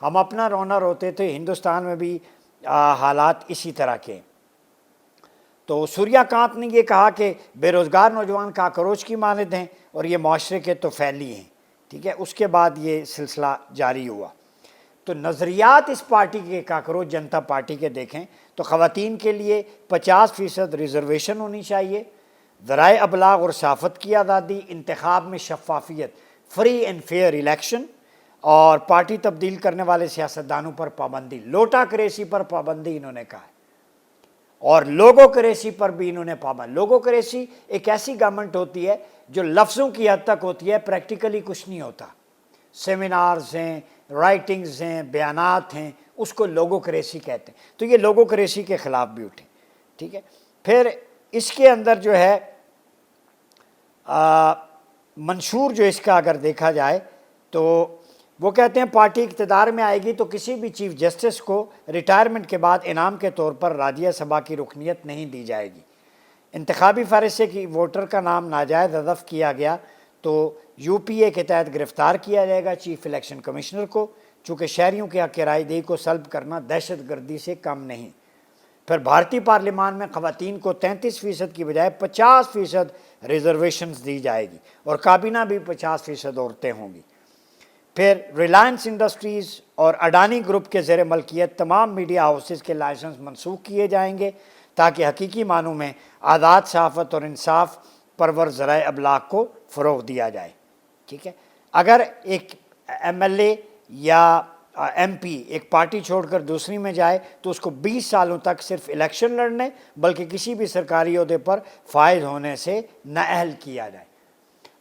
ہم اپنا رونا روتے تھے، ہندوستان میں بھی حالات اسی طرح کے۔ تو سوریہ کانت نے یہ کہا کہ بے روزگار نوجوان کاکروچ کی مانند ہیں اور یہ معاشرے کے تو فیلی ہیں، ٹھیک ہے۔ اس کے بعد یہ سلسلہ جاری ہوا۔ تو نظریات اس پارٹی کے، کاکروچ جنتا پارٹی کے دیکھیں تو خواتین کے لیے 50% ریزرویشن ہونی چاہیے، ذرائع ابلاغ اور صحافت کی آزادی، انتخاب میں شفافیت، فری اینڈ فیئر الیکشن، اور پارٹی تبدیل کرنے والے سیاستدانوں پر پابندی، لوٹا کریسی پر پابندی انہوں نے کہا ہے، اور لوگو کریسی پر بھی انہوں نے پابند۔ لوگو کریسی ایک ایسی گورنمنٹ ہوتی ہے جو لفظوں کی حد تک ہوتی ہے، پریکٹیکلی کچھ نہیں ہوتا، سیمینارز ہیں، رائٹنگز ہیں، بیانات ہیں، اس کو لوگو کریسی کہتے ہیں۔ تو یہ لوگو کریسی کے خلاف بھی اٹھے، ٹھیک ہے۔ پھر اس کے اندر جو ہے منشور جو اس کا اگر دیکھا جائے تو وہ کہتے ہیں پارٹی اقتدار میں آئے گی تو کسی بھی چیف جسٹس کو ریٹائرمنٹ کے بعد انعام کے طور پر راجیہ سبھا کی رکنیت نہیں دی جائے گی۔ انتخابی فہرست سے کہ ووٹر کا نام ناجائز حذف کیا گیا تو یو پی اے کے تحت گرفتار کیا جائے گا چیف الیکشن کمشنر کو، چونکہ شہریوں کے حق رائے دہی کو سلب کرنا دہشت گردی سے کم نہیں۔ پھر بھارتی پارلیمان میں خواتین کو 33% کی بجائے 50% ریزرویشنز دی جائے گی، اور کابینہ بھی 50% عورتیں ہوں گی۔ پھر ریلائنس انڈسٹریز اور اڈانی گروپ کے زیر ملکیت تمام میڈیا ہاؤسز کے لائسنس منسوخ کیے جائیں گے تاکہ حقیقی معنوں میں آزاد صحافت اور انصاف پرور ذرائع ابلاغ کو فروغ دیا جائے، ٹھیک ہے۔ اگر ایک ایم ایل اے یا ایم پی ایک پارٹی چھوڑ کر دوسری میں جائے تو اس کو 20 سالوں تک صرف الیکشن لڑنے بلکہ کسی بھی سرکاری عہدے پر فائز ہونے سے نااہل کیا جائے۔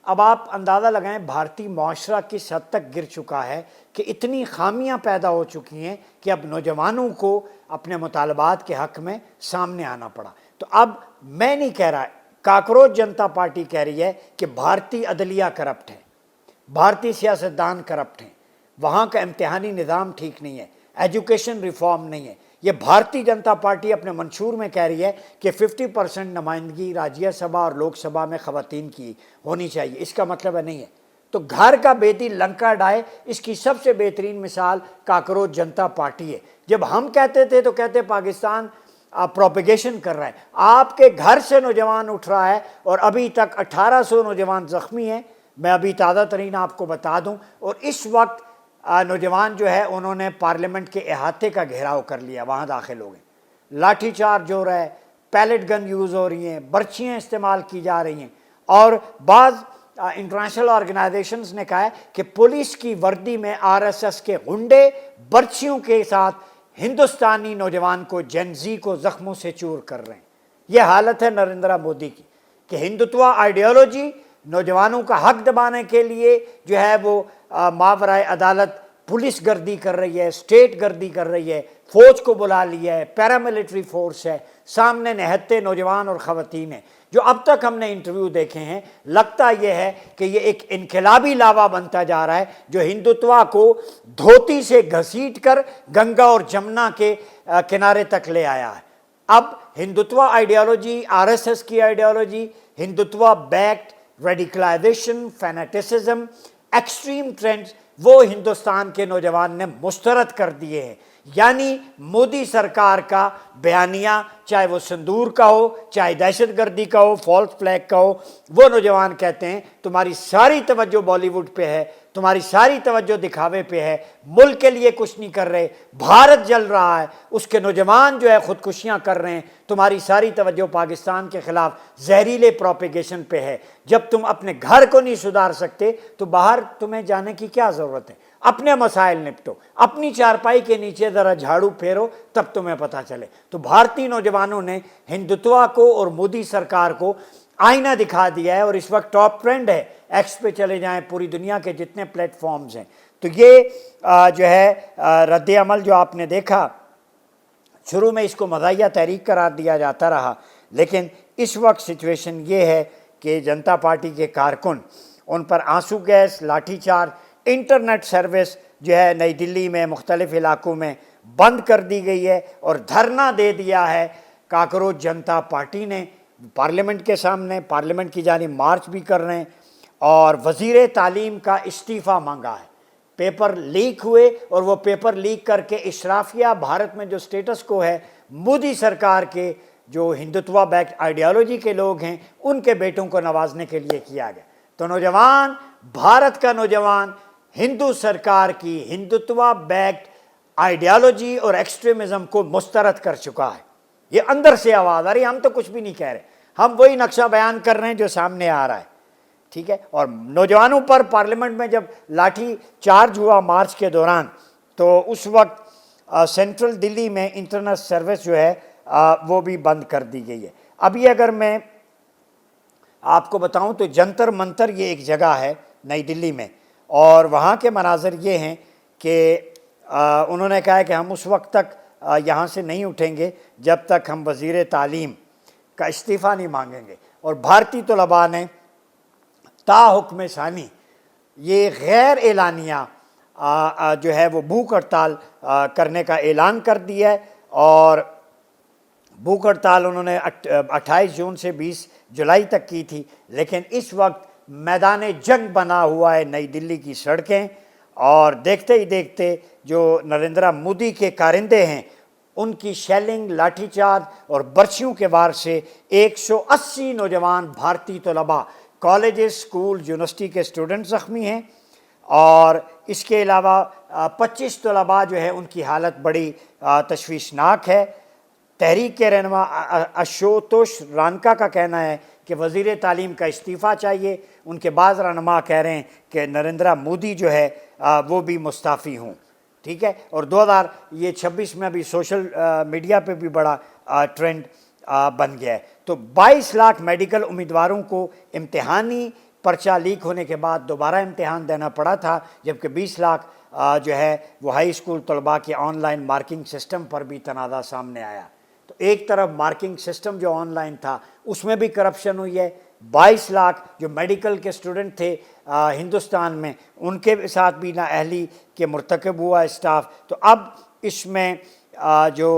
اب آپ اندازہ لگائیں بھارتی معاشرہ کس حد تک گر چکا ہے کہ اتنی خامیاں پیدا ہو چکی ہیں کہ اب نوجوانوں کو اپنے مطالبات کے حق میں سامنے آنا پڑا۔ تو اب میں نہیں کہہ رہا، کاکروچ جنتا پارٹی کہہ رہی ہے کہ بھارتی عدلیہ کرپٹ ہے، بھارتی سیاستدان کرپٹ ہیں، وہاں کا امتحانی نظام ٹھیک نہیں ہے، ایجوکیشن ریفارم نہیں ہے۔ یہ بھارتی جنتا پارٹی اپنے منشور میں کہہ رہی ہے کہ 50% نمائندگی راجیہ سبھا اور لوک سبھا میں خواتین کی ہونی چاہیے، اس کا مطلب ہے نہیں ہے۔ تو گھر کا بیٹی لنکا ڈائے، اس کی سب سے بہترین مثال کاکروچ جنتا پارٹی ہے۔ جب ہم کہتے تھے تو کہتے پاکستان پروپیگیشن کر رہا ہے، آپ کے گھر سے نوجوان اٹھ رہا ہے اور ابھی تک 1800 نوجوان زخمی ہیں، میں ابھی تازہ ترین آپ کو بتا دوں۔ اور اس وقت نوجوان جو ہے انہوں نے پارلیمنٹ کے احاطے کا گھیراؤ کر لیا، وہاں داخل ہو گئے، لاٹھی چارج ہو رہا ہے، پیلٹ گن یوز ہو رہی ہیں، برچیاں استعمال کی جا رہی ہیں، اور بعض انٹرنیشنل آرگنائزیشنز نے کہا ہے کہ پولیس کی وردی میں آر ایس ایس کے غنڈے برچیوں کے ساتھ ہندوستانی نوجوان کو، جین زی کو زخموں سے چور کر رہے ہیں۔ یہ حالت ہے نریندر مودی کی کہ ہندوتوا آئیڈیالوجی نوجوانوں کا حق دبانے کے لیے جو ہے وہ ماورائے عدالت پولیس گردی کر رہی ہے، اسٹیٹ گردی کر رہی ہے، فوج کو بلا لیا ہے، پیراملٹری فورس ہے، سامنے نہتے نوجوان اور خواتین ہیں۔ جو اب تک ہم نے انٹرویو دیکھے ہیں، لگتا یہ ہے کہ یہ ایک انقلابی لاوا بنتا جا رہا ہے جو ہندوتوا کو دھوتی سے گھسیٹ کر گنگا اور جمنا کے کنارے تک لے آیا ہے۔ اب Hindutva ideology, R S S کی ideology, Hindutva backed radicalization, fanaticism, extreme trends, وہ ہندوستان کے نوجوان نے مسترد کر دیے ہیں۔ یعنی مودی سرکار کا بیانیہ، چاہے وہ سندور کا ہو، چاہے دہشت گردی کا ہو، فالس فلیگ کا ہو، وہ نوجوان کہتے ہیں تمہاری ساری توجہ بالی ووڈ پہ ہے، تمہاری ساری توجہ دکھاوے پہ ہے، ملک کے لیے کچھ نہیں کر رہے، بھارت جل رہا ہے، اس کے نوجوان جو ہے خودکشیاں کر رہے ہیں، تمہاری ساری توجہ پاکستان کے خلاف زہریلے پروپیگیشن پہ ہے۔ جب تم اپنے گھر کو نہیں سدھار سکتے تو باہر تمہیں جانے کی کیا ضرورت ہے؟ اپنے مسائل نپٹو، اپنی چارپائی کے نیچے ذرا جھاڑو پھیرو، تب تمہیں پتہ چلے۔ تو بھارتی نوجوانوں نے ہندوتوا کو اور مودی سرکار کو آئینہ دکھا دیا ہے، اور اس وقت ٹاپ ٹرینڈ ہے، ایکس پہ چلے جائیں، پوری دنیا کے جتنے پلیٹ فارمز ہیں۔ تو یہ جو ہے رد عمل جو آپ نے دیکھا، شروع میں اس کو مزاحیہ تحریک قرار دیا جاتا رہا، لیکن اس وقت سچویشن یہ ہے کہ جنتا پارٹی کے کارکن، ان پر آنسو گیس، لاٹھی چارج، انٹرنیٹ سروس جو ہے نئی دلی میں مختلف علاقوں میں بند کر دی گئی ہے، اور دھرنا دے دیا ہے کاکروچ جنتا پارٹی نے پارلیمنٹ کے سامنے، پارلیمنٹ کی جانب مارچ بھی کر رہے ہیں، اور وزیر تعلیم کا استعفیٰ مانگا ہے۔ پیپر لیک ہوئے اور وہ پیپر لیک کر کے اشرافیہ بھارت میں جو سٹیٹس کو ہے مودی سرکار کے جو ہندوتوا بیکڈ آئیڈیالوجی کے لوگ ہیں ان کے بیٹوں کو نوازنے کے لیے کیا گیا۔ تو نوجوان، بھارت کا نوجوان ہندو سرکار کی ہندوتوا بیکڈ آئیڈیالوجی اور ایکسٹریمزم کو مسترد کر چکا ہے۔ یہ اندر سے آواز آ رہی ہے، ہم تو کچھ بھی نہیں کہہ رہے، ہم وہی نقشہ بیان کر رہے ہیں جو سامنے آ رہا ہے، ٹھیک ہے۔ اور نوجوانوں پر پارلیمنٹ میں جب لاٹھی چارج ہوا مارچ کے دوران، تو اس وقت سینٹرل دلی میں انٹرنل سروس جو ہے وہ بھی بند کر دی گئی ہے۔ ابھی اگر میں آپ کو بتاؤں تو جنتر منتر یہ ایک جگہ ہے نئی دلی میں، اور وہاں کے مناظر یہ ہیں کہ انہوں نے کہا ہے کہ ہم اس وقت تک یہاں سے نہیں اٹھیں گے جب تک ہم وزیر تعلیم کا استعفیٰ نہیں مانگیں گے، اور بھارتی طلباء نے تا حکم ثانی یہ غیر اعلانیہ جو ہے وہ بھوک ہڑتال کرنے کا اعلان کر دیا ہے، اور بھوک ہڑتال انہوں نے 28 جون سے 20 جولائی تک کی تھی، لیکن اس وقت میدان جنگ بنا ہوا ہے نئی دلی کی سڑکیں، اور دیکھتے ہی دیکھتے جو نریندر مودی کے کارندے ہیں ان کی شیلنگ، لاٹھی چارج اور برچیوں کے وار سے 180 نوجوان بھارتی طلباء، کالجز، اسکول، یونیورسٹی کے اسٹوڈنٹ زخمی ہیں، اور اس کے علاوہ 25 طلباء جو ہے ان کی حالت بڑی تشویشناک ہے۔ تحریک کے رہنما اشوتوش رانکا کا کہنا ہے کہ وزیر تعلیم کا استعفیٰ چاہیے، ان کے بعض رہنما کہہ رہے ہیں کہ نریندر مودی جو ہے وہ بھی مستعفی ہوں، ٹھیک ہے۔ اور 2026 میں ابھی سوشل میڈیا پہ بھی بڑا ٹرینڈ بن گیا ہے۔ تو 22 لاکھ میڈیکل امیدواروں کو امتحانی پرچہ لیک ہونے کے بعد دوبارہ امتحان دینا پڑا تھا، جبکہ 20 لاکھ جو ہے وہ ہائی اسکول طلباء کے آن لائن مارکنگ سسٹم پر بھی تنازع سامنے آیا۔ تو ایک طرف مارکنگ سسٹم جو آن لائن تھا اس میں بھی کرپشن ہوئی ہے، 22 لاکھ جو میڈیکل کے اسٹوڈنٹ تھے ہندوستان میں ان کے ساتھ بھی نااہلی کے مرتکب ہوا اسٹاف۔ تو اب اس میں جو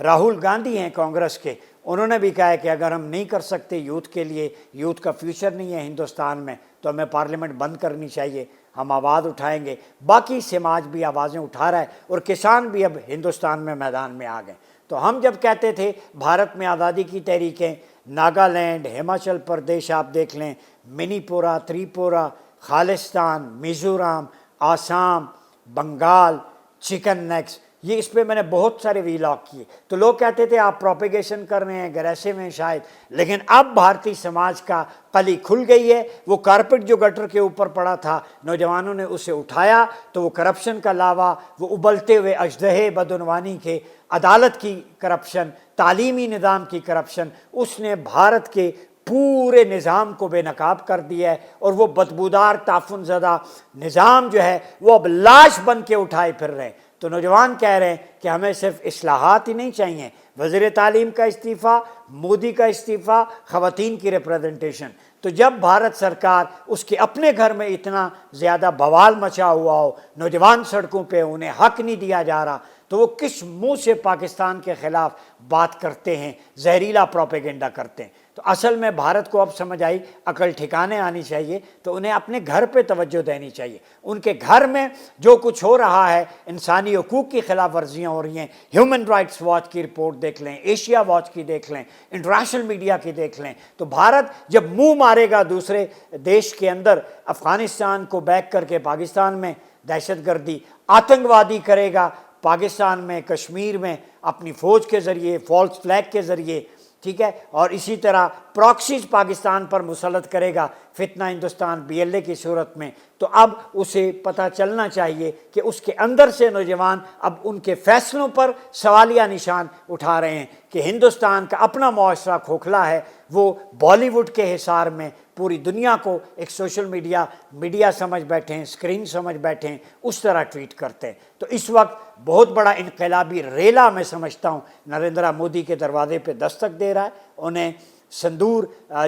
راہل گاندھی ہیں کانگریس کے، انہوں نے بھی کہا ہے کہ اگر ہم نہیں کر سکتے یوتھ کے لیے، یوتھ کا فیوچر نہیں ہے ہندوستان میں، تو ہمیں پارلیمنٹ بند کرنی چاہیے، ہم آواز اٹھائیں گے۔ باقی سماج بھی آوازیں اٹھا رہا ہے، اور کسان بھی اب ہندوستان میں میدان میں آ گئے۔ تو ہم جب کہتے تھے بھارت میں آزادی کی تحریکیں، ناگالینڈ، ہماچل پردیش آپ دیکھ لیں، منی پورہ، تریپورہ، خالستان، میزورام، آسام، بنگال، چکن نیکس، یہ اس پہ میں نے بہت سارے ویلاگ کیے، تو لوگ کہتے تھے آپ پروپیگیشن کر رہے ہیں، گریسو ہیں شاید، لیکن اب بھارتی سماج کا کلی کھل گئی ہے۔ وہ کارپٹ جو گٹر کے اوپر پڑا تھا، نوجوانوں نے اسے اٹھایا، تو وہ کرپشن کا لاوا، وہ ابلتے ہوئے اژدہے بدعنوانی کے، عدالت کی کرپشن، تعلیمی نظام کی کرپشن، اس نے بھارت کے پورے نظام کو بے نقاب کر دیا ہے، اور وہ بدبودار تعفن زدہ نظام جو ہے وہ اب لاش بن کے اٹھائے پھر رہے ہیں۔ تو نوجوان کہہ رہے ہیں کہ ہمیں صرف اصلاحات ہی نہیں چاہیے، وزیر تعلیم کا استعفیٰ، مودی کا استعفیٰ، خواتین کی ریپریزنٹیشن۔ تو جب بھارت سرکار اس کے اپنے گھر میں اتنا زیادہ بوال مچا ہوا ہو، نوجوان سڑکوں پہ، انہیں حق نہیں دیا جا رہا، تو وہ کس منہ سے پاکستان کے خلاف بات کرتے ہیں، زہریلا پروپیگنڈا کرتے ہیں۔ تو اصل میں بھارت کو اب سمجھ آئی، عقل ٹھکانے آنی چاہیے، تو انہیں اپنے گھر پہ توجہ دینی چاہیے۔ ان کے گھر میں جو کچھ ہو رہا ہے، انسانی حقوق کی خلاف ورزیاں ہو رہی ہیں، ہیومن رائٹس واچ کی رپورٹ دیکھ لیں، ایشیا واچ کی دیکھ لیں، انٹرنیشنل میڈیا کی دیکھ لیں، تو بھارت جب منہ مارے گا دوسرے دیش کے اندر، افغانستان کو بیک کر کے پاکستان میں دہشت گردی، آتنکوادی کرے گا پاکستان میں، کشمیر میں اپنی فوج کے ذریعے، فالس فلیگ کے ذریعے، ٹھیک ہے، اور اسی طرح پراکسیز پاکستان پر مسلط کرے گا، فتنہ ہندوستان BLA کی صورت میں، تو اب اسے پتہ چلنا چاہیے کہ اس کے اندر سے نوجوان اب ان کے فیصلوں پر سوالیہ نشان اٹھا رہے ہیں کہ ہندوستان کا اپنا معاشرہ کھوکھلا ہے، وہ بالی ووڈ کے حصار میں پوری دنیا کو ایک سوشل میڈیا سمجھ بیٹھے ہیں، اسکرین سمجھ بیٹھے ہیں، اس طرح ٹویٹ کرتے ہیں۔ تو اس وقت بہت بڑا انقلابی ریلا میں سمجھتا ہوں نریندر مودی کے دروازے پہ دستک دے رہا ہے۔ انہیں سندور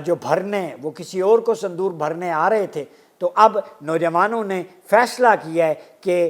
جو بھرنے، وہ کسی اور کو سندور بھرنے آ رہے تھے، تو اب نوجوانوں نے فیصلہ کیا ہے کہ